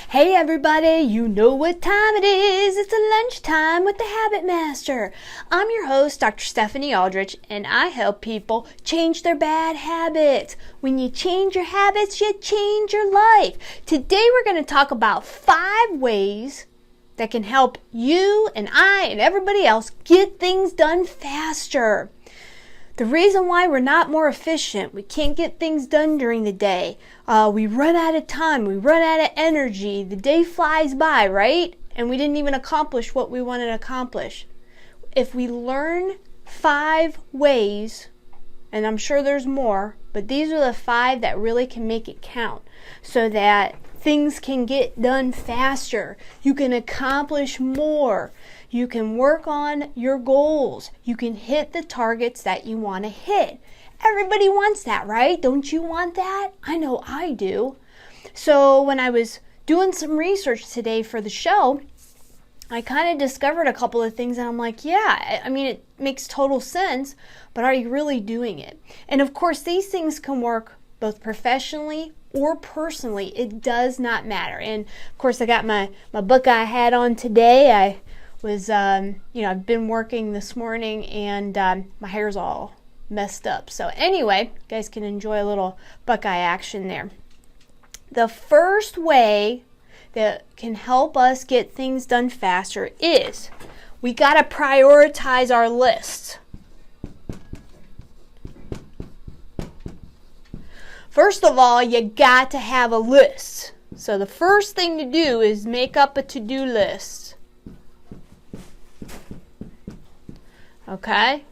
Hey everybody, you know what time it is. It's a lunchtime with the Habit Master. I'm your host, Dr. Stephanie Aldrich, and I help people change their bad habits. When you change your habits, you change your life. Today we're going to talk about 5 ways that can help you and I and everybody else get things done faster. The reason why we're not more efficient, we can't get things done during the day. We run out of time, we run out of energy, the day flies by, right? And we didn't even accomplish what we wanted to accomplish. If we learn 5 ways, and I'm sure there's more, but these are the 5 that really can make it count so that things can get done faster. You can accomplish more. You can work on your goals. You can hit the targets that you want to hit. Everybody wants that, right? Don't you want that? I know I do. So when I was doing some research today for the show, I kind of discovered a couple of things and I'm like, yeah, I mean, it makes total sense, but are you really doing it? And of course, these things can work both professionally or personally. It does not matter. And of course, I got my Buckeye hat on today. I was, I've been working this morning and my hair's all messed up. So anyway, you guys can enjoy a little Buckeye action there. The first way that can help us get things done faster is we got to prioritize our lists. First of all, you got to have a list. So the first thing to do is make up a to-do list. Okay?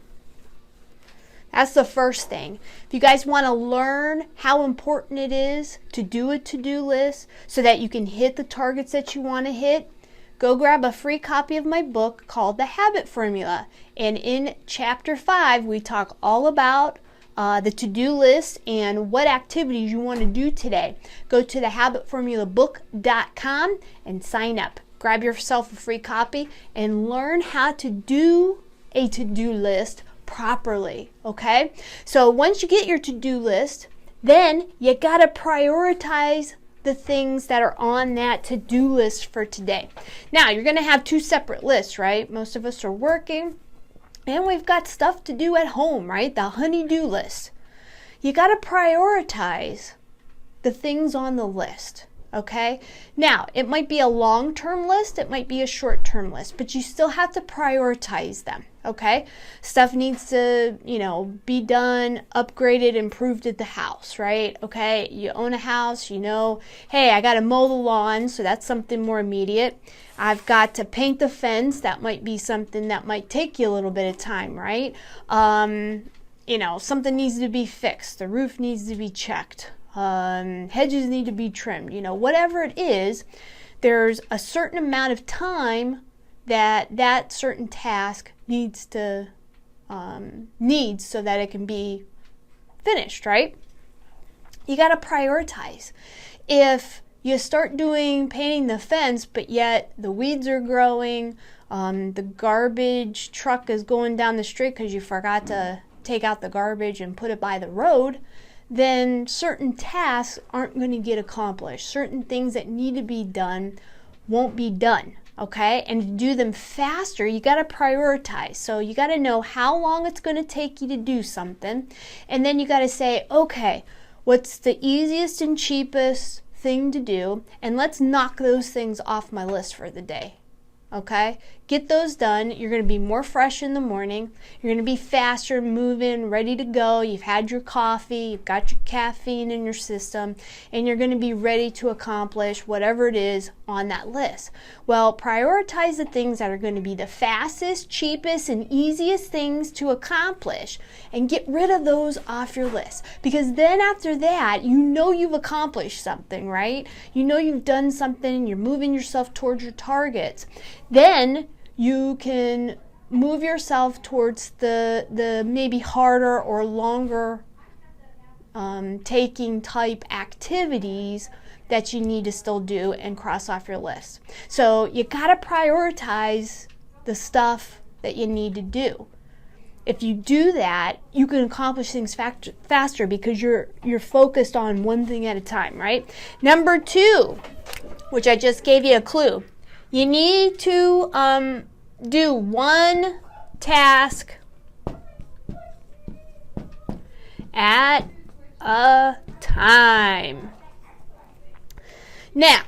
That's the first thing. If you guys want to learn how important it is to do a to-do list so that you can hit the targets that you want to hit, go grab a free copy of my book called The Habit Formula. And in Chapter 5, we talk all about the to-do list and what activities you want to do today. Go to thehabitformulabook.com and sign up. Grab yourself a free copy and learn how to do a to-do list properly, okay? So once you get your to-do list, then you got to prioritize the things that are on that to-do list for today. Now, you're going to have 2 separate lists, right? Most of us are working and we've got stuff to do at home, right? The honey-do list. You got to prioritize the things on the list. Okay? Now, it might be a long-term list, it might be a short-term list, but you still have to prioritize them, okay? Stuff needs to, be done, upgraded, improved at the house, right? Okay? You own a house, hey, I got to mow the lawn, so that's something more immediate. I've got to paint the fence, that might be something that might take you a little bit of time, right? Something needs to be fixed, the roof needs to be checked. Hedges need to be trimmed, whatever it is, there's a certain amount of time that certain task needs so that it can be finished, right? You got to prioritize. If you start painting the fence, but yet the weeds are growing, the garbage truck is going down the street because you forgot to take out the garbage and put it by the road, then certain tasks aren't going to get accomplished. Certain things that need to be done won't be done, okay? And to do them faster, you got to prioritize. So you got to know how long it's going to take you to do something. And then you got to say, okay, what's the easiest and cheapest thing to do? And let's knock those things off my list for the day. Okay? Get those done. You're going to be more fresh in the morning. You're going to be faster, moving, ready to go. You've had your coffee. You've got your caffeine in your system. And you're going to be ready to accomplish whatever it is on that list. Well, prioritize the things that are going to be the fastest, cheapest, and easiest things to accomplish. And get rid of those off your list. Because then after that, you've accomplished something, right? You've done something. You're moving yourself towards your targets. Then you can move yourself towards the maybe harder or longer taking type activities that you need to still do and cross off your list. So you got to prioritize the stuff that you need to do. If you do that, you can accomplish things faster because you're focused on one thing at a time, right? Number 2, which I just gave you a clue. You need to do one task at a time. Now,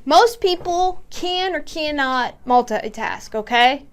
most people can or cannot multitask, okay?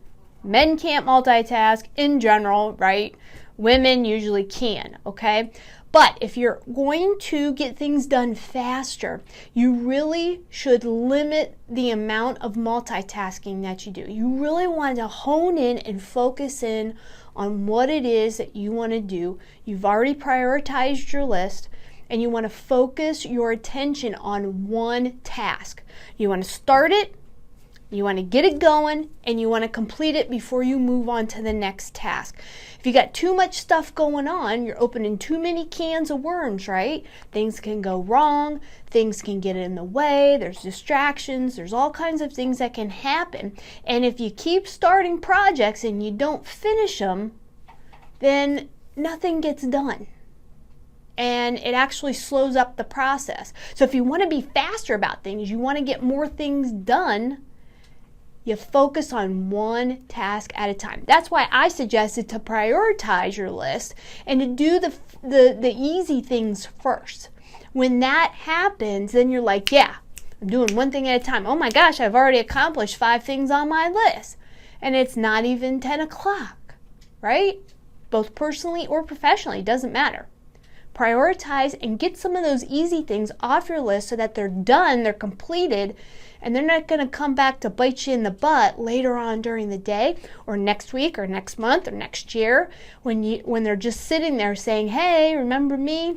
Men can't multitask in general, right? Women usually can, okay? But if you're going to get things done faster, you really should limit the amount of multitasking that you do. You really want to hone in and focus in on what it is that you want to do. You've already prioritized your list, and you want to focus your attention on one task. You want to start it, you want to get it going, and you want to complete it before you move on to the next task. If you got too much stuff going on, you're opening too many cans of worms, right? Things can go wrong, things can get in the way, there's distractions, there's all kinds of things that can happen. And if you keep starting projects and you don't finish them, then nothing gets done. And it actually slows up the process. So if you want to be faster about things, you want to get more things done, you focus on one task at a time. That's why I suggested to prioritize your list and to do the easy things first. When that happens, then you're like, yeah, I'm doing one thing at a time. Oh my gosh, I've already accomplished 5 things on my list. And it's not even 10 o'clock, right? Both personally or professionally, it doesn't matter. Prioritize and get some of those easy things off your list so that they're done, they're completed, and they're not going to come back to bite you in the butt later on during the day or next week or next month or next year when they're just sitting there saying, hey, remember me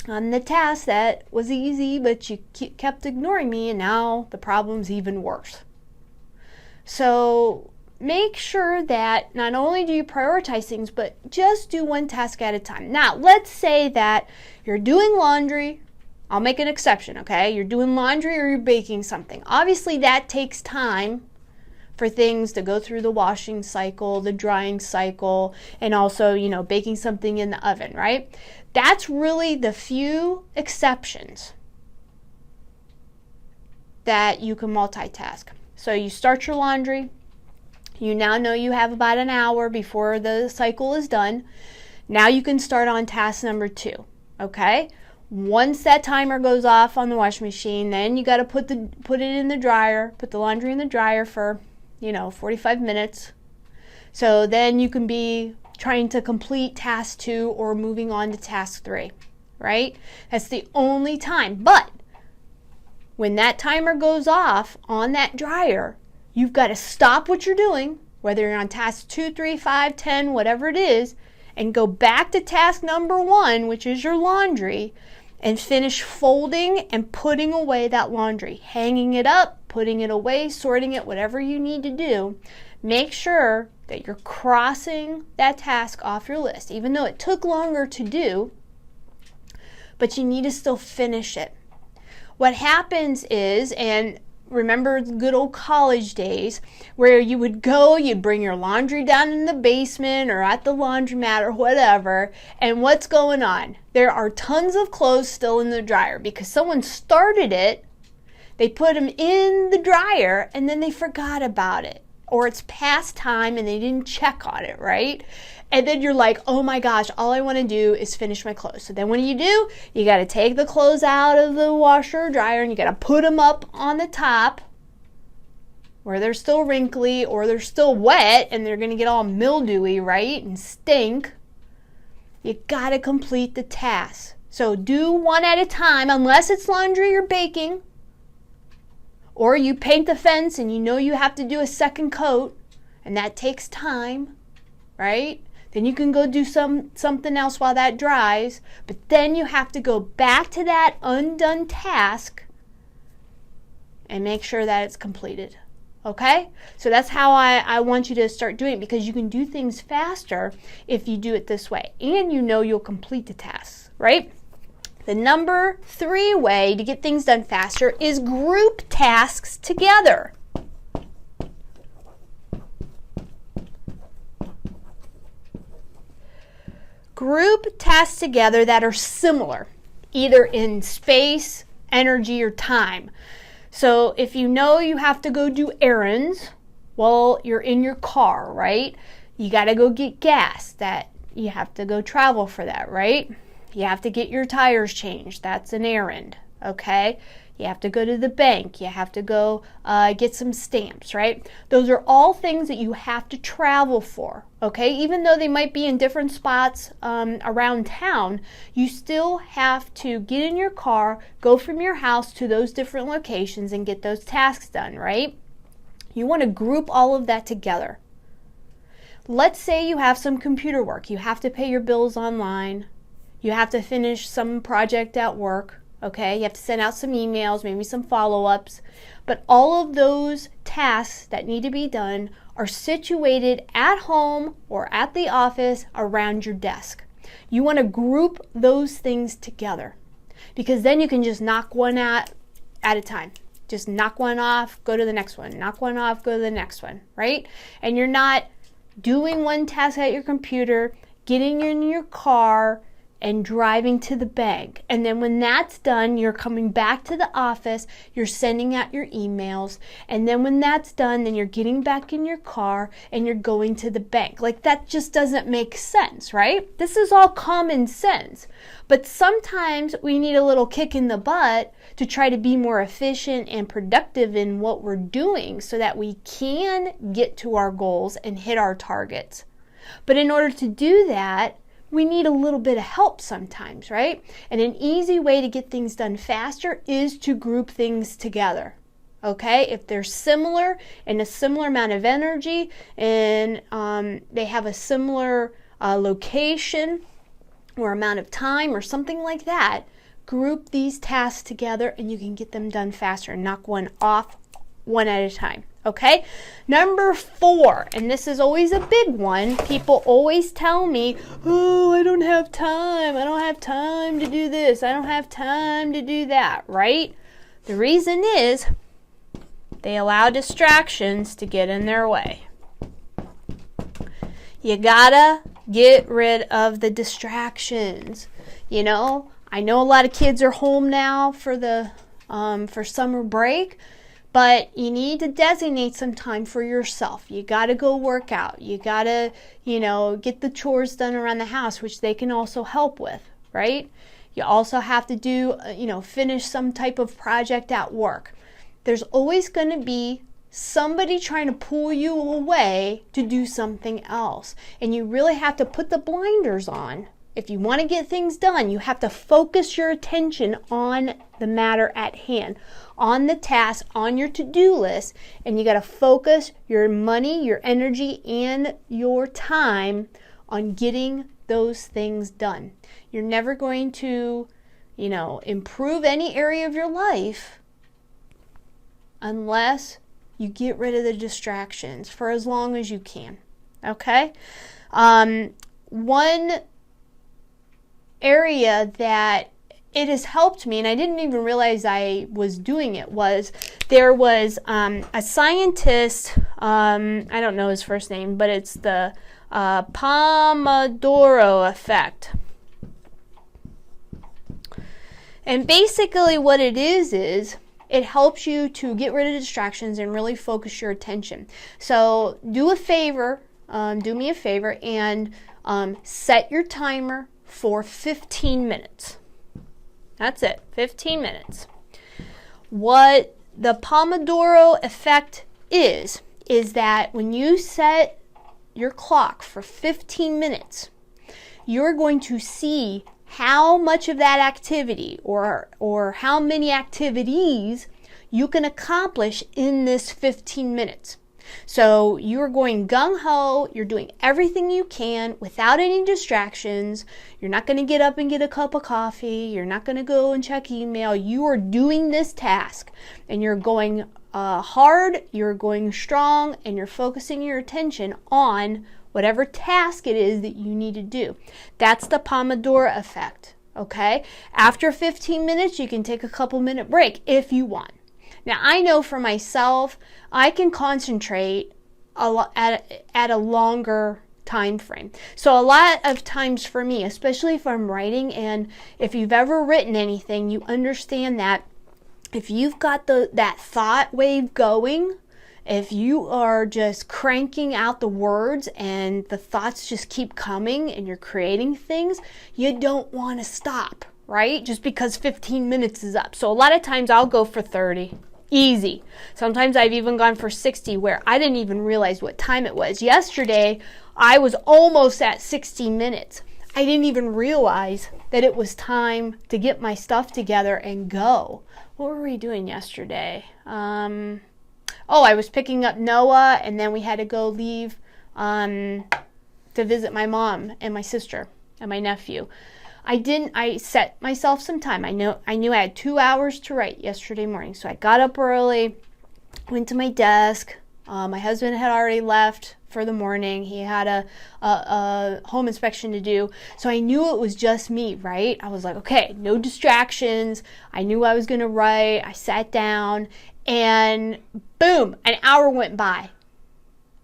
on the task that was easy, but you kept ignoring me, and now the problem's even worse. So make sure that not only do you prioritize things, but just do one task at a time. Now, let's say that you're doing laundry. I'll make an exception, okay? You're doing laundry or you're baking something. Obviously, that takes time for things to go through the washing cycle, the drying cycle, and also, baking something in the oven, right? That's really the few exceptions that you can multitask. So you start your laundry. You now know you have about an hour before the cycle is done. Now you can start on task number 2, okay? Once that timer goes off on the washing machine, then you got to put it in the dryer, put the laundry in the dryer for, 45 minutes. So then you can be trying to complete task 2 or moving on to task 3, right? That's the only time. But when that timer goes off on that dryer, you've got to stop what you're doing, whether you're on task 2, 3, 5, 10, whatever it is, and go back to task number 1, which is your laundry, and finish folding and putting away that laundry, hanging it up, putting it away, sorting it, whatever you need to do. Make sure that you're crossing that task off your list, even though it took longer to do, but you need to still finish it. What happens is, and remember the good old college days where you would go, you'd bring your laundry down in the basement or at the laundromat or whatever, and what's going on? There are tons of clothes still in the dryer because someone started it, they put them in the dryer, and then they forgot about it. Or it's past time and they didn't check on it, right? And then you're like, oh my gosh, all I want to do is finish my clothes. So then what do? You got to take the clothes out of the washer or dryer and you got to put them up on the top where they're still wrinkly or they're still wet and they're going to get all mildewy, right? And stink. You got to complete the task. So do one at a time, unless it's laundry or baking. Or you paint the fence and you have to do a second coat and that takes time, right? Then you can go do something else while that dries, but then you have to go back to that undone task and make sure that it's completed, okay? So that's how I want you to start doing it, because you can do things faster if you do it this way, and you'll complete the tasks, right? The number 3 way to get things done faster is group tasks together. Group tasks together that are similar, either in space, energy, or time. So if you know you have to go do errands, well, you're in your car, right? You got to go get gas. That you have to go travel for that, right? You have to get your tires changed. That's an errand, okay? You have to go to the bank. You have to go get some stamps, right? Those are all things that you have to travel for, okay? Even though they might be in different spots around town, you still have to get in your car, go from your house to those different locations and get those tasks done, right? You want to group all of that together. Let's say you have some computer work. You have to pay your bills online. You have to finish some project at work. Okay, you have to send out some emails, maybe some follow-ups, but all of those tasks that need to be done are situated at home or at the office around your desk. You want to group those things together because then you can just knock one out at a time. Just knock one off, go to the next one. Knock one off, go to the next one, right? And you're not doing one task at your computer, getting in your car, and driving to the bank. And then when that's done, you're coming back to the office, you're sending out your emails, and then when that's done, then you're getting back in your car and you're going to the bank. Like, that just doesn't make sense, right? This is all common sense. But sometimes we need a little kick in the butt to try to be more efficient and productive in what we're doing so that we can get to our goals and hit our targets. But in order to do that, we need a little bit of help sometimes, right? And an easy way to get things done faster is to group things together, okay? If they're similar and a similar amount of energy and they have a similar location or amount of time or something like that, group these tasks together and you can get them done faster. Knock one off one at a time. Okay, number 4, and this is always a big one. People always tell me, oh, I don't have time. I don't have time to do this. I don't have time to do that, right? The reason is they allow distractions to get in their way. You gotta get rid of the distractions. You know, I know a lot of kids are home now for the for summer break. But you need to designate some time for yourself. You got to go work out. You got to, get the chores done around the house, which they can also help with, right? You also have to do, finish some type of project at work. There's always going to be somebody trying to pull you away to do something else. And you really have to put the blinders on. If you want to get things done, you have to focus your attention on the matter at hand, on the task, on your to-do list, and you got to focus your money, your energy, and your time on getting those things done. You're never going to, improve any area of your life unless you get rid of the distractions for as long as you can, okay? One area that it has helped me, and I didn't even realize I was doing it, was there was a scientist, I don't know his first name, but it's the Pomodoro Effect. And basically what it is it helps you to get rid of distractions and really focus your attention. So do me a favor, and set your timer for 15 minutes. That's it, 15 minutes. What the Pomodoro Effect is that when you set your clock for 15 minutes, you're going to see how much of that activity or how many activities you can accomplish in this 15 minutes. So you're going gung-ho, you're doing everything you can without any distractions. You're not going to get up and get a cup of coffee. You're not going to go and check email. You are doing this task and you're going hard, you're going strong, and you're focusing your attention on whatever task it is that you need to do. That's the Pomodoro Effect, okay? After 15 minutes, you can take a couple minute break if you want. Now, I know for myself, I can concentrate at a longer time frame. So a lot of times for me, especially if I'm writing, and if you've ever written anything, you understand that if you've got that thought wave going, if you are just cranking out the words and the thoughts just keep coming and you're creating things, you don't want to stop, right? Just because 15 minutes is up. So a lot of times I'll go for 30. Easy. Sometimes I've even gone for 60 where I didn't even realize what time it was. Yesterday, I was almost at 60 minutes. I didn't even realize that it was time to get my stuff together and go. What were we doing yesterday? I was picking up Noah, and then we had to go leave to visit my mom and my sister and my nephew. I set myself some time. I knew I had 2 hours to write yesterday morning. So I got up early, went to my desk. My husband had already left for the morning. He had a home inspection to do. So I knew it was just me, right? I was like, okay, no distractions. I knew I was going to write. I sat down and boom, an hour went by.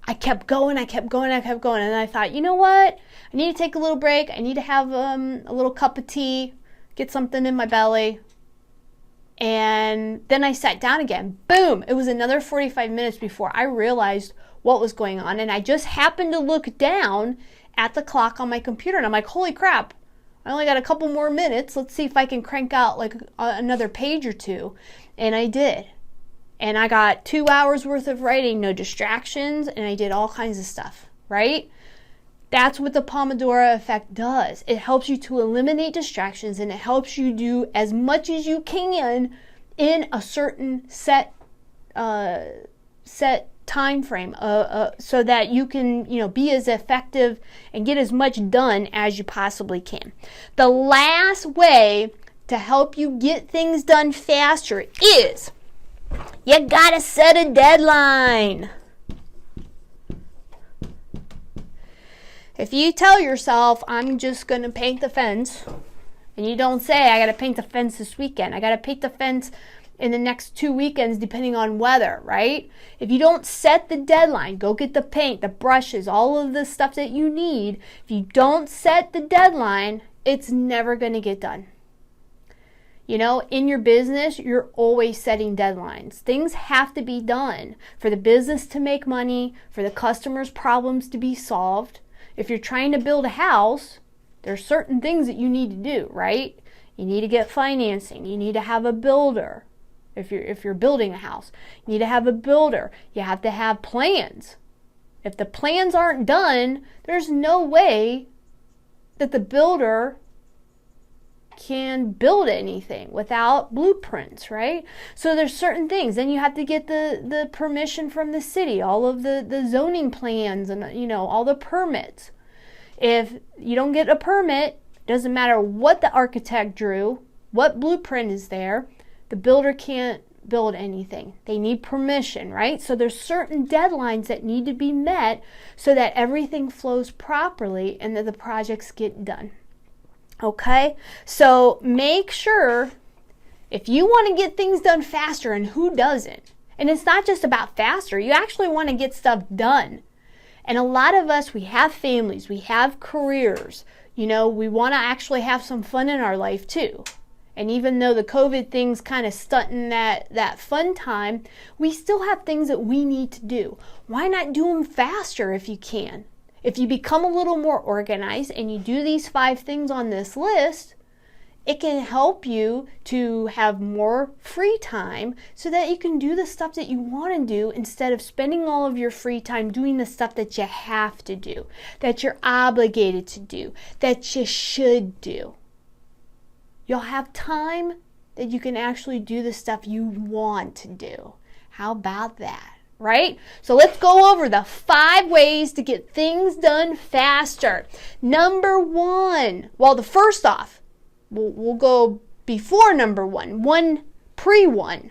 I kept going. And then I thought, you know what? I need to take a little break. I need to have a little cup of tea, get something in my belly. And then I sat down again. Boom! It was another 45 minutes before I realized what was going on. And I just happened to look down at the clock on my computer. And I'm like, holy crap. I only got a couple more minutes. Let's see if I can crank out like another page or two. And I did. And I got 2 hours worth of writing, no distractions, and I did all kinds of stuff, right? That's what the Pomodoro Effect does. It helps you to eliminate distractions, and it helps you do as much as you can in a certain set time frame, so that you can, be as effective and get as much done as you possibly can. The last way to help you get things done faster is you gotta set a deadline. If you tell yourself, I'm just going to paint the fence, and you don't say, I got to paint the fence this weekend. I got to paint the fence in the next 2 weekends, depending on weather, right? If you don't set the deadline, go get the paint, the brushes, all of the stuff that you need. If you don't set the deadline, it's never going to get done. In your business, you're always setting deadlines. Things have to be done for the business to make money, for the customer's problems to be solved. If you're trying to build a house, there's certain things that you need to do, right? You need to get financing. You need to have a builder. If you're building a house, you need to have a builder. You have to have plans. If the plans aren't done, there's no way that the builder can build anything without blueprints, right? So there's certain things. Then you have to get the permission from the city, all of the zoning plans and, all the permits. If you don't get a permit, doesn't matter what the architect drew, what blueprint is there, the builder can't build anything. They need permission, right? So there's certain deadlines that need to be met so that everything flows properly and that the projects get done. Okay, so make sure, if you want to get things done faster, and who doesn't? And it's not just about faster, you actually want to get stuff done. And a lot of us, we have families, we have careers, we want to actually have some fun in our life too. And even though the COVID thing's kind of stunting that fun time, we still have things that we need to do. Why not do them faster if you can? If you become a little more organized and you do these 5 things on this list, it can help you to have more free time so that you can do the stuff that you want to do instead of spending all of your free time doing the stuff that you have to do, that you're obligated to do, that you should do. You'll have time that you can actually do the stuff you want to do. How about that? Right? So let's go over the 5 ways to get things done faster. Number 1. Well, the first off, we'll go before number 1. 1 pre-1.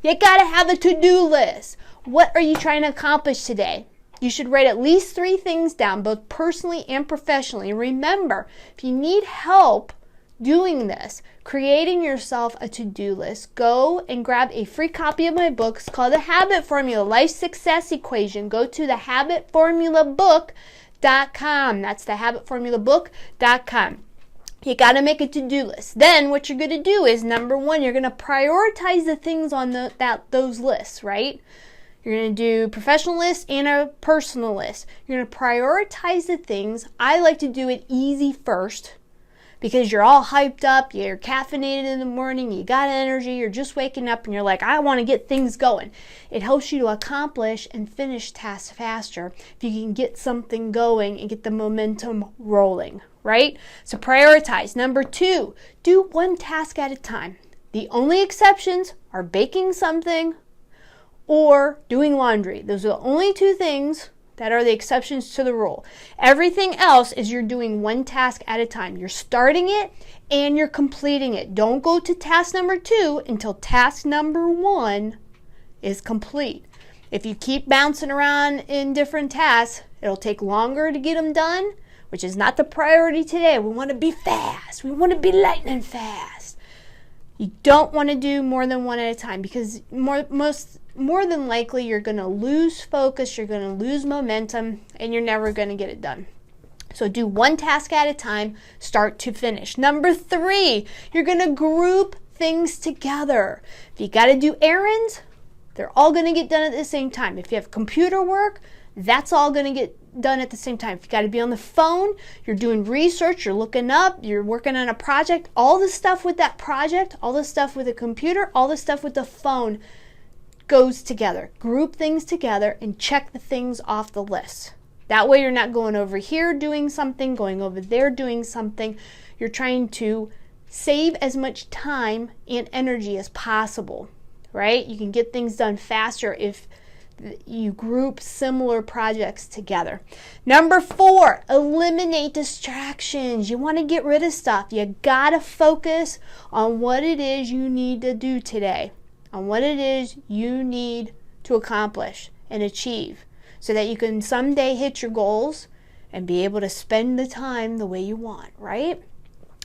You got to have a to-do list. What are you trying to accomplish today? You should write at least 3 things down, both personally and professionally. Remember, if you need help doing this, creating yourself a to-do list, go and grab a free copy of my book. It's called The Habit Formula, Life Success Equation. Go to thehabitformulabook.com. That's thehabitformulabook.com. You got to make a to-do list. Then what you're going to do is, number one, you're going to prioritize the things on those lists, right? You're going to do professional list and a personal list. You're going to prioritize the things. I like to do it easy first because you're all hyped up, you're caffeinated in the morning, you got energy, you're just waking up and you're like, I want to get things going. It helps you to accomplish and finish tasks faster if you can get something going and get the momentum rolling, right? So prioritize. Number two, do one task at a time. The only exceptions are baking something or doing laundry. Those are the only two things that are the exceptions to the rule. Everything else is you're doing one task at a time. You're starting it and you're completing it. Don't go to task number 2 until task number 1 is complete. If you keep bouncing around in different tasks, it'll take longer to get them done, which is not the priority today. We want to be fast. We want to be lightning fast. You don't want to do more than one at a time because more than likely you're going to lose focus, you're going to lose momentum, and you're never going to get it done. So do one task at a time, start to finish. Number 3, you're going to group things together. If you got to do errands, they're all going to get done at the same time. If you have computer work, that's all going to get done at the same time. If you got to be on the phone, you're doing research, you're looking up, you're working on a project, all the stuff with that project, all the stuff with the computer, all the stuff with the phone goes together. Group things together and check the things off the list. That way you're not going over here doing something, going over there doing something. You're trying to save as much time and energy as possible, right? You can get things done faster if you group similar projects together. Number 4, eliminate distractions. You want to get rid of stuff. You gotta focus on what it is you need to do today, on what it is you need to accomplish and achieve so that you can someday hit your goals and be able to spend the time the way you want, right?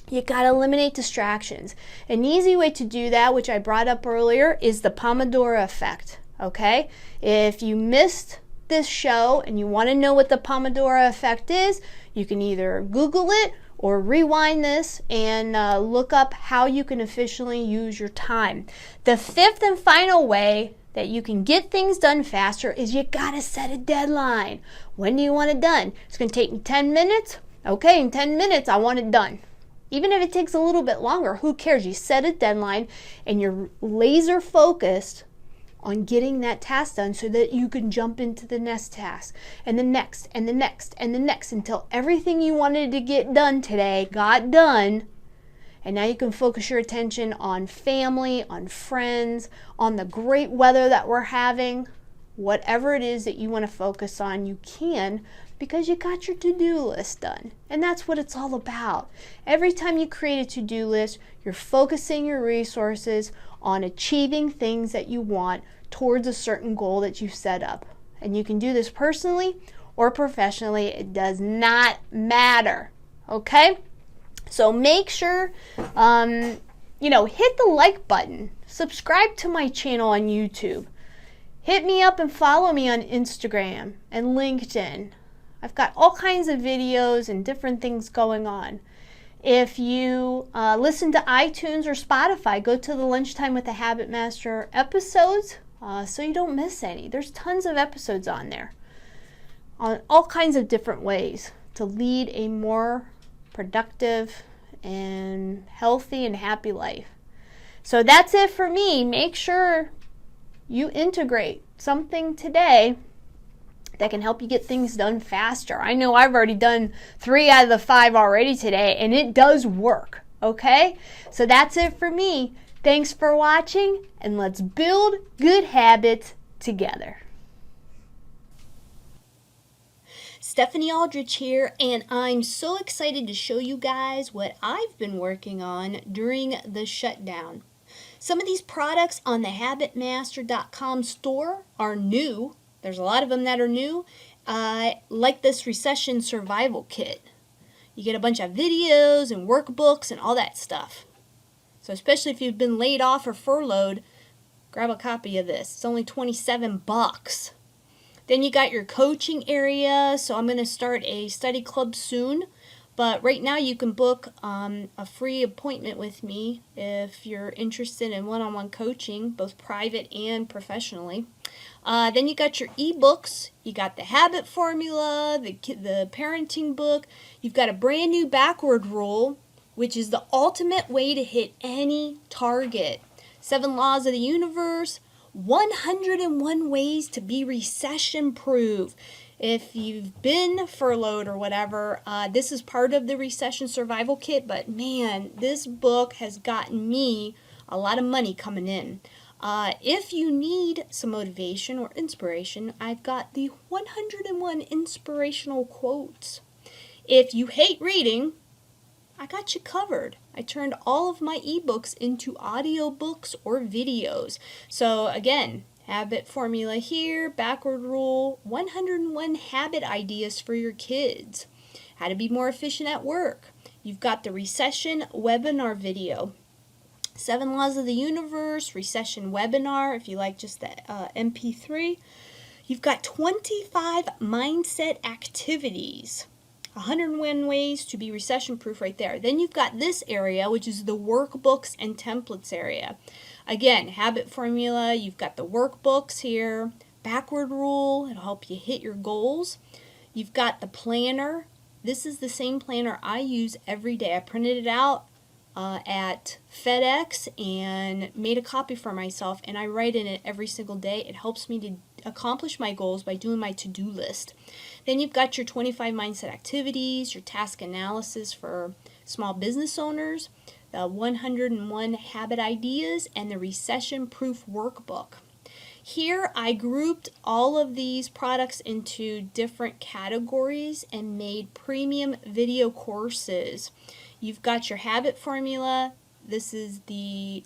You got to eliminate distractions. An easy way to do that, which I brought up earlier, is the Pomodoro Effect, okay? If you missed this show and you want to know what the Pomodoro Effect is, you can either Google it or rewind this and look up how you can efficiently use your time. The 5th and final way that you can get things done faster is you gotta set a deadline. When do you want it done? It's gonna take me 10 minutes? Okay, in 10 minutes I want it done. Even if it takes a little bit longer, who cares? You set a deadline and you're laser focused on getting that task done so that you can jump into the next task and the next and the next and the next until everything you wanted to get done today got done. And now you can focus your attention on family, on friends, on the great weather that we're having. Whatever it is that you want to focus on, you can, because you got your to-do list done. And that's what it's all about. Every time you create a to-do list, you're focusing your resources on achieving things that you want towards a certain goal that you set up. And you can do this personally or professionally. It does not matter. Okay? So make sure, hit the like button. Subscribe to my channel on YouTube. Hit me up and follow me on Instagram and LinkedIn. I've got all kinds of videos and different things going on. If you listen to iTunes or Spotify, go to the Lunchtime with the Habit Master episodes so you don't miss any. There's tons of episodes on there on all kinds of different ways to lead a more productive and healthy and happy life. So that's it for me. Make sure you integrate something today that can help you get things done faster. I know I've already done 3 out of the 5 already today, and it does work, okay? So that's it for me. Thanks for watching, and let's build good habits together. Stephanie Aldrich here, and I'm so excited to show you guys what I've been working on during the shutdown. Some of these products on the habitmaster.com store are new. There's a lot of them that are new, like this recession survival kit. You get a bunch of videos and workbooks and all that stuff. So especially if you've been laid off or furloughed, grab a copy of this. It's only $27. Then you got your coaching area. So I'm going to start a study club soon But right now you can book a free appointment with me if you're interested in one-on-one coaching, both private and professionally. Then you got your ebooks. You got the habit formula, the parenting book. You've got a brand new backward rule, which is the ultimate way to hit any target. 7 laws of the universe, 101 ways to be recession proof. If you've been furloughed or whatever, this is part of the recession survival kit, but man, this book has gotten me a lot of money coming in. If you need some motivation or inspiration, I've got the 101 inspirational quotes. If you hate reading, I got you covered. I turned all of my ebooks into audiobooks or videos. So again, habit formula here, backward rule, 101 habit ideas for your kids. How to be more efficient at work. You've got the recession webinar video. 7 laws of the universe, recession webinar, if you like just the MP3. You've got 25 mindset activities. 101 ways to be recession proof right there. Then you've got this area, which is the workbooks and templates area. Again, habit formula, you've got the workbooks here, backward rule, it'll help you hit your goals. You've got the planner. This is the same planner I use every day. I printed it out at FedEx and made a copy for myself, and I write in it every single day. It helps me to accomplish my goals by doing my to-do list. Then you've got your 25 mindset activities, your task analysis for small business owners, the 101 habit ideas, and the recession proof workbook. Here I grouped all of these products into different categories and made premium video courses. You've got your habit formula. This is the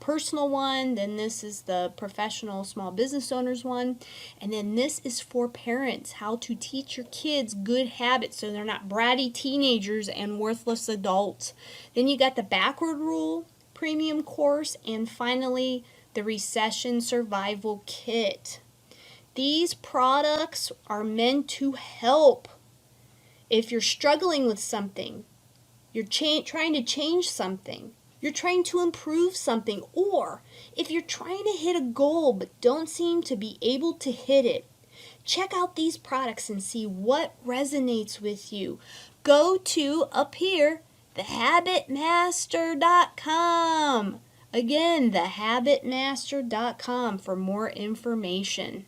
personal one, then this is the professional small business owners one, and then this is for parents, how to teach your kids good habits so they're not bratty teenagers and worthless adults. Then you got the backward rule premium course, and finally the recession survival kit. These products are meant to help. If you're struggling with something, you're trying to change something, you're trying to improve something, or if you're trying to hit a goal but don't seem to be able to hit it, check out these products and see what resonates with you. Go to, up here, thehabitmaster.com. Again, thehabitmaster.com for more information.